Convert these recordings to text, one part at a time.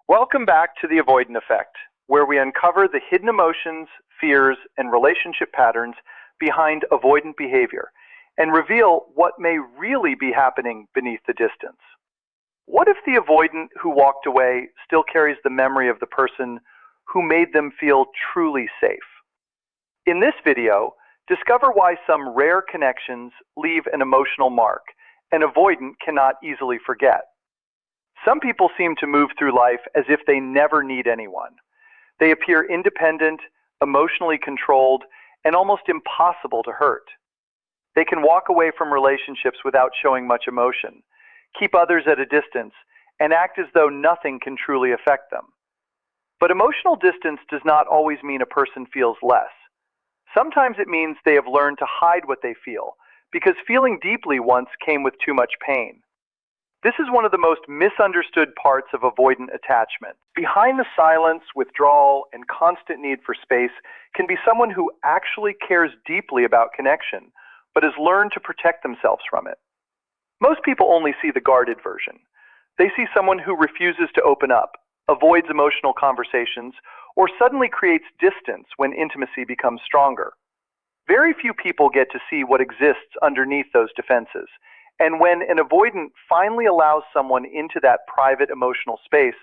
Welcome back to the Avoidant Effect, where we uncover the hidden emotions, fears, and relationship patterns behind avoidant behavior and reveal what may really be happening beneath the distance. What if the avoidant who walked away still carries the memory of the person who made them feel truly safe? In this video, discover why some rare connections leave an emotional mark an avoidant cannot easily forget. Some people seem to move through life as if they never need anyone. They appear independent, emotionally controlled, and almost impossible to hurt. They can walk away from relationships without showing much emotion, keep others at a distance, and act as though nothing can truly affect them. But emotional distance does not always mean a person feels less. Sometimes it means they have learned to hide what they feel, because feeling deeply once came with too much pain. This is one of the most misunderstood parts of avoidant attachment. Behind the silence, withdrawal, and constant need for space can be someone who actually cares deeply about connection, but has learned to protect themselves from it. Most people only see the guarded version. They see someone who refuses to open up, avoids emotional conversations, or suddenly creates distance when intimacy becomes stronger. Very few people get to see what exists underneath those defenses. And when an avoidant finally allows someone into that private emotional space,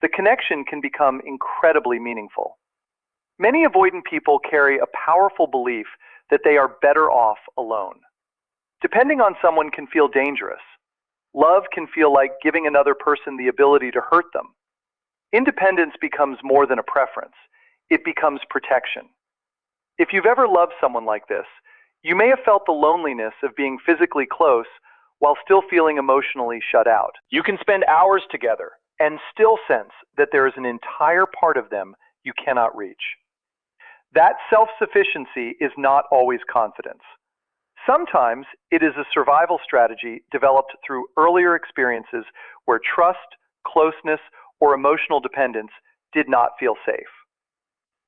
the connection can become incredibly meaningful. Many avoidant people carry a powerful belief that they are better off alone. Depending on someone can feel dangerous. Love can feel like giving another person the ability to hurt them. Independence becomes more than a preference. It becomes protection. If you've ever loved someone like this, you may have felt the loneliness of being physically close while still feeling emotionally shut out. You can spend hours together and still sense that there is an entire part of them you cannot reach. That self-sufficiency is not always confidence. Sometimes it is a survival strategy developed through earlier experiences where trust, closeness, or emotional dependence did not feel safe.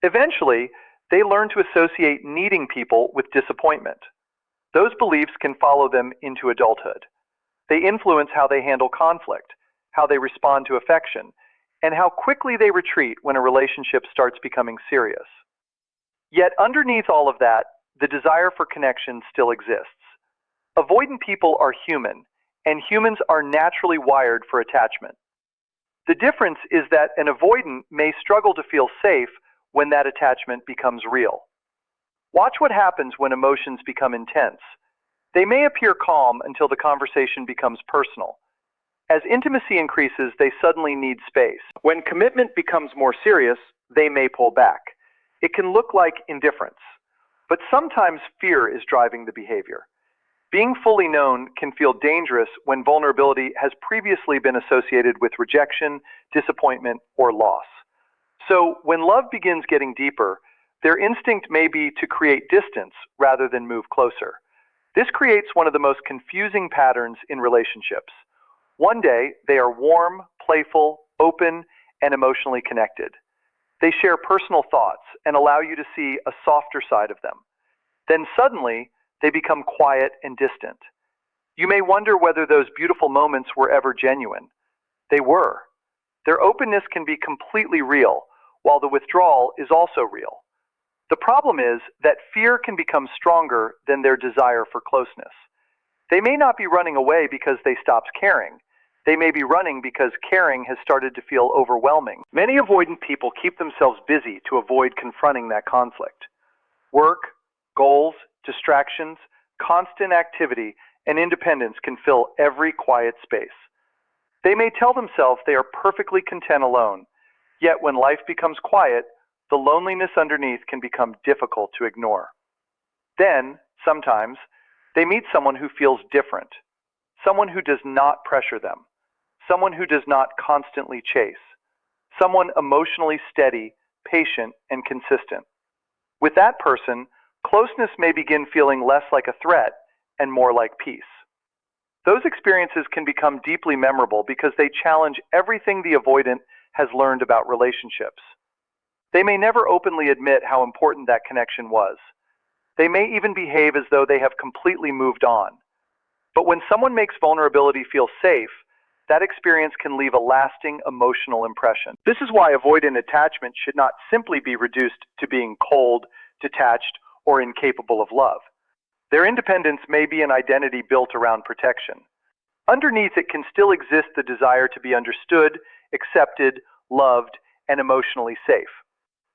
Eventually, they learn to associate needing people with disappointment. Those beliefs can follow them into adulthood. They influence how they handle conflict, how they respond to affection, and how quickly they retreat when a relationship starts becoming serious. Yet underneath all of that, the desire for connection still exists. Avoidant people are human, and humans are naturally wired for attachment. The difference is that an avoidant may struggle to feel safe when that attachment becomes real. Watch what happens when emotions become intense. They may appear calm until the conversation becomes personal. As intimacy increases, they suddenly need space. When commitment becomes more serious, they may pull back. It can look like indifference, but sometimes fear is driving the behavior. Being fully known can feel dangerous when vulnerability has previously been associated with rejection, disappointment, or loss. So when love begins getting deeper, their instinct may be to create distance rather than move closer. This creates one of the most confusing patterns in relationships. One day, they are warm, playful, open, and emotionally connected. They share personal thoughts and allow you to see a softer side of them. Then suddenly, they become quiet and distant. You may wonder whether those beautiful moments were ever genuine. They were. Their openness can be completely real, while the withdrawal is also real. The problem is that fear can become stronger than their desire for closeness. They may not be running away because they stopped caring. They may be running because caring has started to feel overwhelming. Many avoidant people keep themselves busy to avoid confronting that conflict. Work, goals, distractions, constant activity, and independence can fill every quiet space. They may tell themselves they are perfectly content alone, yet when life becomes quiet, the loneliness underneath can become difficult to ignore. Then, sometimes, they meet someone who feels different, someone who does not pressure them, someone who does not constantly chase, someone emotionally steady, patient, and consistent. With that person, closeness may begin feeling less like a threat and more like peace. Those experiences can become deeply memorable because they challenge everything the avoidant has learned about relationships. They may never openly admit how important that connection was. They may even behave as though they have completely moved on. But when someone makes vulnerability feel safe, that experience can leave a lasting emotional impression. This is why avoidant attachment should not simply be reduced to being cold, detached, or incapable of love. Their independence may be an identity built around protection. Underneath it can still exist the desire to be understood, accepted, loved, and emotionally safe.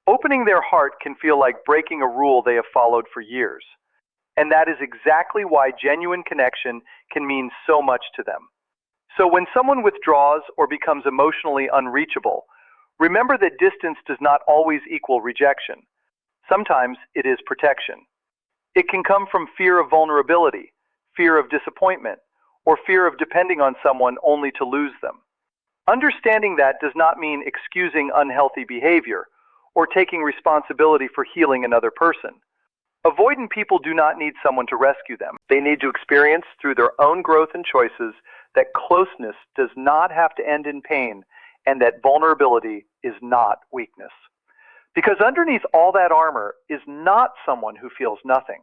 Opening their heart can feel like breaking a rule they have followed for years. And that is exactly why genuine connection can mean so much to them. So when someone withdraws or becomes emotionally unreachable, remember that distance does not always equal rejection. Sometimes it is protection. It can come from fear of vulnerability, fear of disappointment, or fear of depending on someone only to lose them. Understanding that does not mean excusing unhealthy behavior or taking responsibility for healing another person. Avoidant people do not need someone to rescue them. They need to experience through their own growth and choices that closeness does not have to end in pain and that vulnerability is not weakness. Because underneath all that armor is not someone who feels nothing.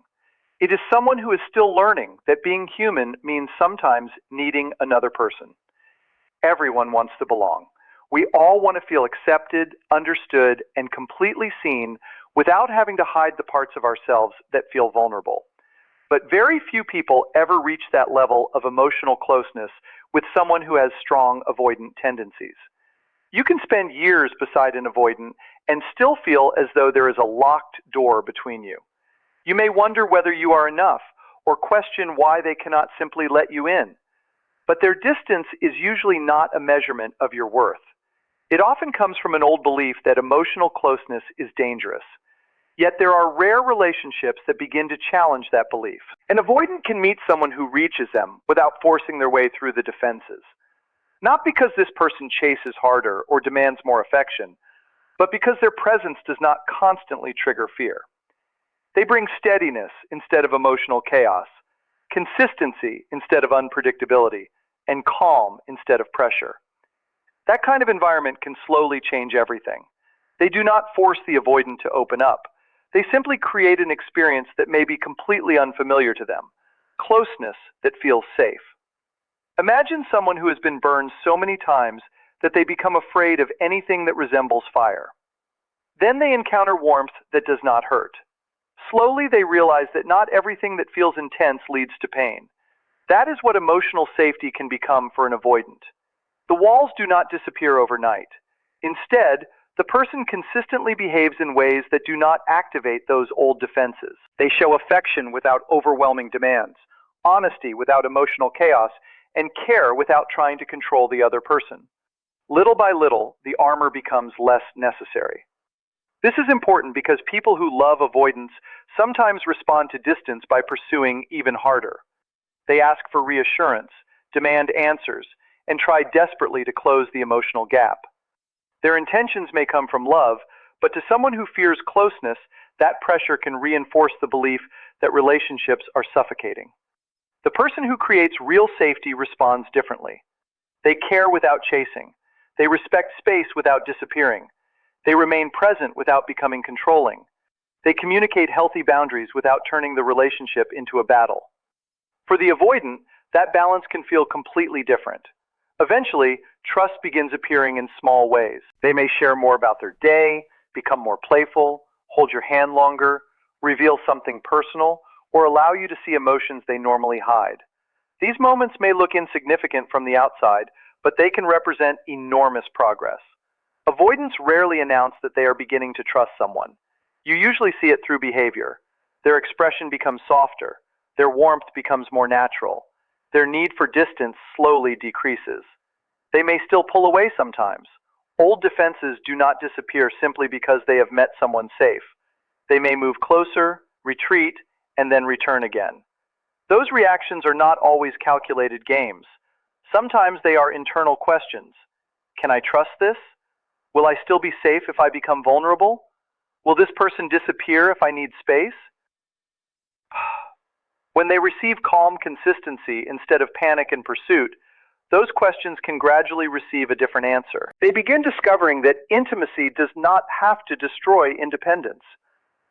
It is someone who is still learning that being human means sometimes needing another person. Everyone wants to belong. We all want to feel accepted, understood, and completely seen without having to hide the parts of ourselves that feel vulnerable. But very few people ever reach that level of emotional closeness with someone who has strong avoidant tendencies. You can spend years beside an avoidant and still feel as though there is a locked door between you. You may wonder whether you are enough or question why they cannot simply let you in. But their distance is usually not a measurement of your worth. It often comes from an old belief that emotional closeness is dangerous. Yet there are rare relationships that begin to challenge that belief. An avoidant can meet someone who reaches them without forcing their way through the defenses. Not because this person chases harder or demands more affection, but because their presence does not constantly trigger fear. They bring steadiness instead of emotional chaos, consistency instead of unpredictability, and calm instead of pressure. That kind of environment can slowly change everything. They do not force the avoidant to open up. They simply create an experience that may be completely unfamiliar to them, closeness that feels safe. Imagine someone who has been burned so many times that they become afraid of anything that resembles fire. Then they encounter warmth that does not hurt. Slowly they realize that not everything that feels intense leads to pain. That is what emotional safety can become for an avoidant. The walls do not disappear overnight. Instead, the person consistently behaves in ways that do not activate those old defenses. They show affection without overwhelming demands, honesty without emotional chaos, and care without trying to control the other person. Little by little, the armor becomes less necessary. This is important because people who love avoidance sometimes respond to distance by pursuing even harder. They ask for reassurance, demand answers, and try desperately to close the emotional gap. Their intentions may come from love, but to someone who fears closeness, that pressure can reinforce the belief that relationships are suffocating. The person who creates real safety responds differently. They care without chasing. They respect space without disappearing. They remain present without becoming controlling. They communicate healthy boundaries without turning the relationship into a battle. For the avoidant, that balance can feel completely different. Eventually, trust begins appearing in small ways. They may share more about their day, become more playful, hold your hand longer, reveal something personal, or allow you to see emotions they normally hide. These moments may look insignificant from the outside, but they can represent enormous progress. Avoidants rarely announce that they are beginning to trust someone. You usually see it through behavior. Their expression becomes softer. Their warmth becomes more natural. Their need for distance slowly decreases. They may still pull away sometimes. Old defenses do not disappear simply because they have met someone safe. They may move closer, retreat, and then return again. Those reactions are not always calculated games. Sometimes they are internal questions. Can I trust this? Will I still be safe if I become vulnerable? Will this person disappear if I need space? When they receive calm consistency instead of panic and pursuit, those questions can gradually receive a different answer. They begin discovering that intimacy does not have to destroy independence.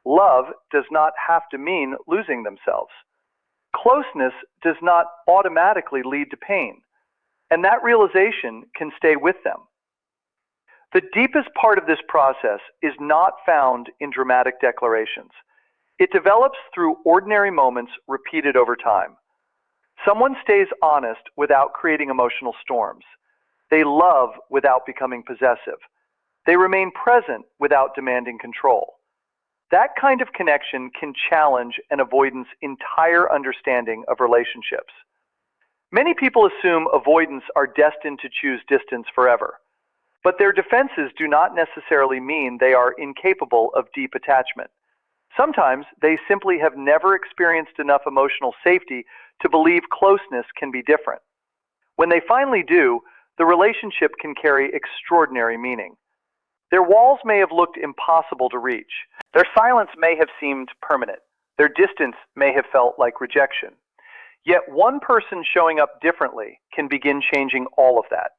Love does not have to mean losing themselves. Closeness does not automatically lead to pain. and that realization can stay with them. The deepest part of this process is not found in dramatic declarations. It develops through ordinary moments repeated over time. Someone stays honest without creating emotional storms. They love without becoming possessive. They remain present without demanding control. That kind of connection can challenge an avoidant's entire understanding of relationships. Many people assume avoidants are destined to choose distance forever, but their defenses do not necessarily mean they are incapable of deep attachment. Sometimes they simply have never experienced enough emotional safety to believe closeness can be different. When they finally do, the relationship can carry extraordinary meaning. Their walls may have looked impossible to reach. Their silence may have seemed permanent. Their distance may have felt like rejection. Yet one person showing up differently can begin changing all of that.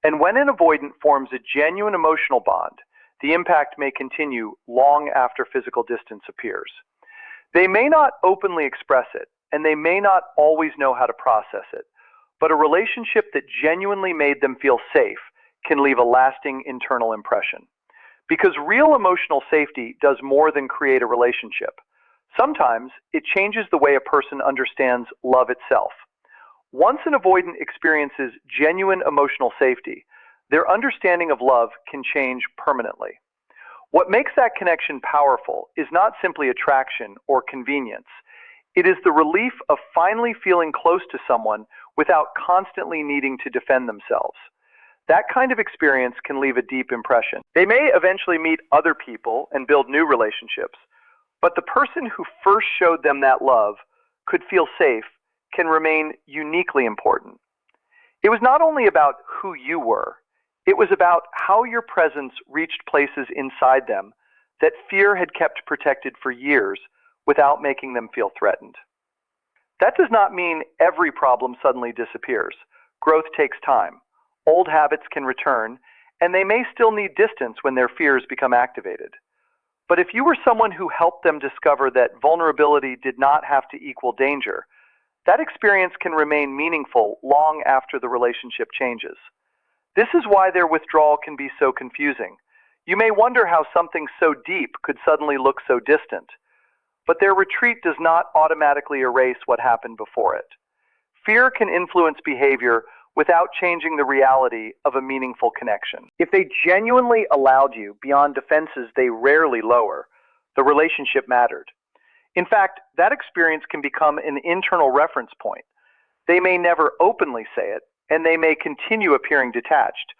And when an avoidant forms a genuine emotional bond, the impact may continue long after physical distance appears. They may not openly express it, and they may not always know how to process it, but a relationship that genuinely made them feel safe can leave a lasting internal impression. Because real emotional safety does more than create a relationship. Sometimes it changes the way a person understands love itself. Once an avoidant experiences genuine emotional safety, their understanding of love can change permanently. What makes that connection powerful is not simply attraction or convenience. It is the relief of finally feeling close to someone without constantly needing to defend themselves. That kind of experience can leave a deep impression. They may eventually meet other people and build new relationships, but the person who first showed them that love could feel safe can remain uniquely important. It was not only about who you were, it was about how your presence reached places inside them that fear had kept protected for years without making them feel threatened. That does not mean every problem suddenly disappears. Growth takes time. Old habits can return, and they may still need distance when their fears become activated. But if you were someone who helped them discover that vulnerability did not have to equal danger, that experience can remain meaningful long after the relationship changes. This is why their withdrawal can be so confusing. You may wonder how something so deep could suddenly look so distant, but their retreat does not automatically erase what happened before it. Fear can influence behavior without changing the reality of a meaningful connection. If they genuinely allowed you beyond defenses they rarely lower, the relationship mattered. In fact, that experience can become an internal reference point. They may never openly say it, and they may continue appearing detached,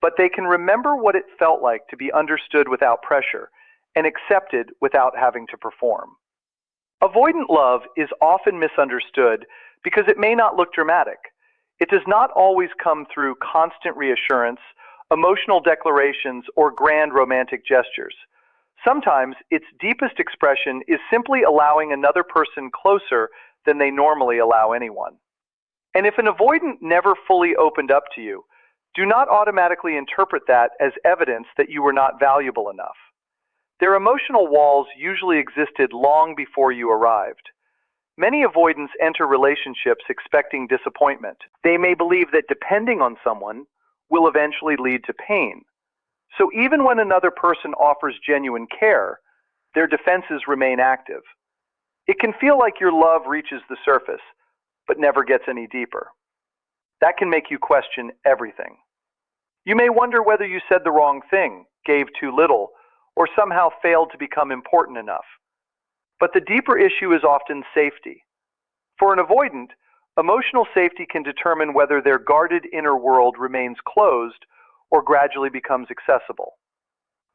but they can remember what it felt like to be understood without pressure and accepted without having to perform. Avoidant love is often misunderstood because it may not look dramatic. It does not always come through constant reassurance, emotional declarations, or grand romantic gestures. Sometimes its deepest expression is simply allowing another person closer than they normally allow anyone. And if an avoidant never fully opened up to you, do not automatically interpret that as evidence that you were not valuable enough. Their emotional walls usually existed long before you arrived. Many avoidants enter relationships expecting disappointment. They may believe that depending on someone will eventually lead to pain. So even when another person offers genuine care, their defenses remain active. It can feel like your love reaches the surface, but never gets any deeper. That can make you question everything. You may wonder whether you said the wrong thing, gave too little, or somehow failed to become important enough. But the deeper issue is often safety. For an avoidant, emotional safety can determine whether their guarded inner world remains closed or gradually becomes accessible.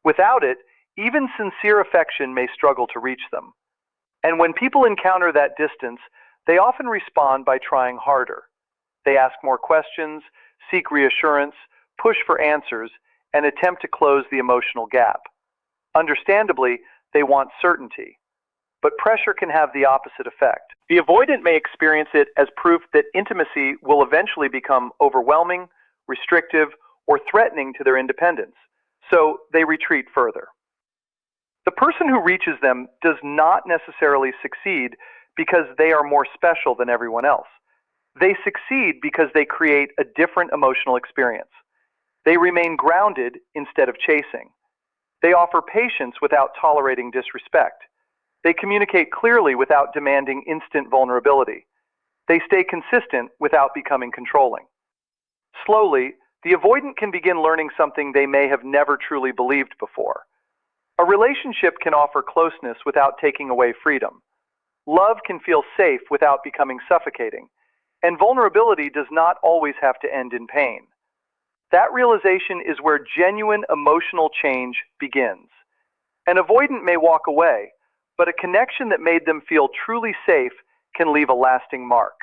Without it, even sincere affection may struggle to reach them. And when people encounter that distance, they often respond by trying harder. They ask more questions, seek reassurance, push for answers, and attempt to close the emotional gap. Understandably, they want certainty. But pressure can have the opposite effect. The avoidant may experience it as proof that intimacy will eventually become overwhelming, restrictive, or threatening to their independence, so they retreat further. The person who reaches them does not necessarily succeed because they are more special than everyone else. They succeed because they create a different emotional experience. They remain grounded instead of chasing. They offer patience without tolerating disrespect. They communicate clearly without demanding instant vulnerability. They stay consistent without becoming controlling. Slowly, the avoidant can begin learning something they may have never truly believed before. A relationship can offer closeness without taking away freedom. Love can feel safe without becoming suffocating. And vulnerability does not always have to end in pain. That realization is where genuine emotional change begins. An avoidant may walk away, but a connection that made them feel truly safe can leave a lasting mark.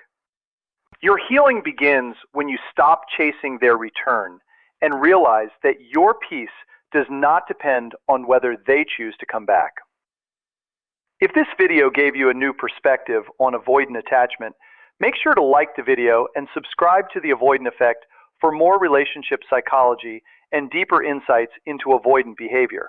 Your healing begins when you stop chasing their return and realize that your peace does not depend on whether they choose to come back. If this video gave you a new perspective on avoidant attachment, make sure to like the video and subscribe to the Avoidant Effect for more relationship psychology and deeper insights into avoidant behavior.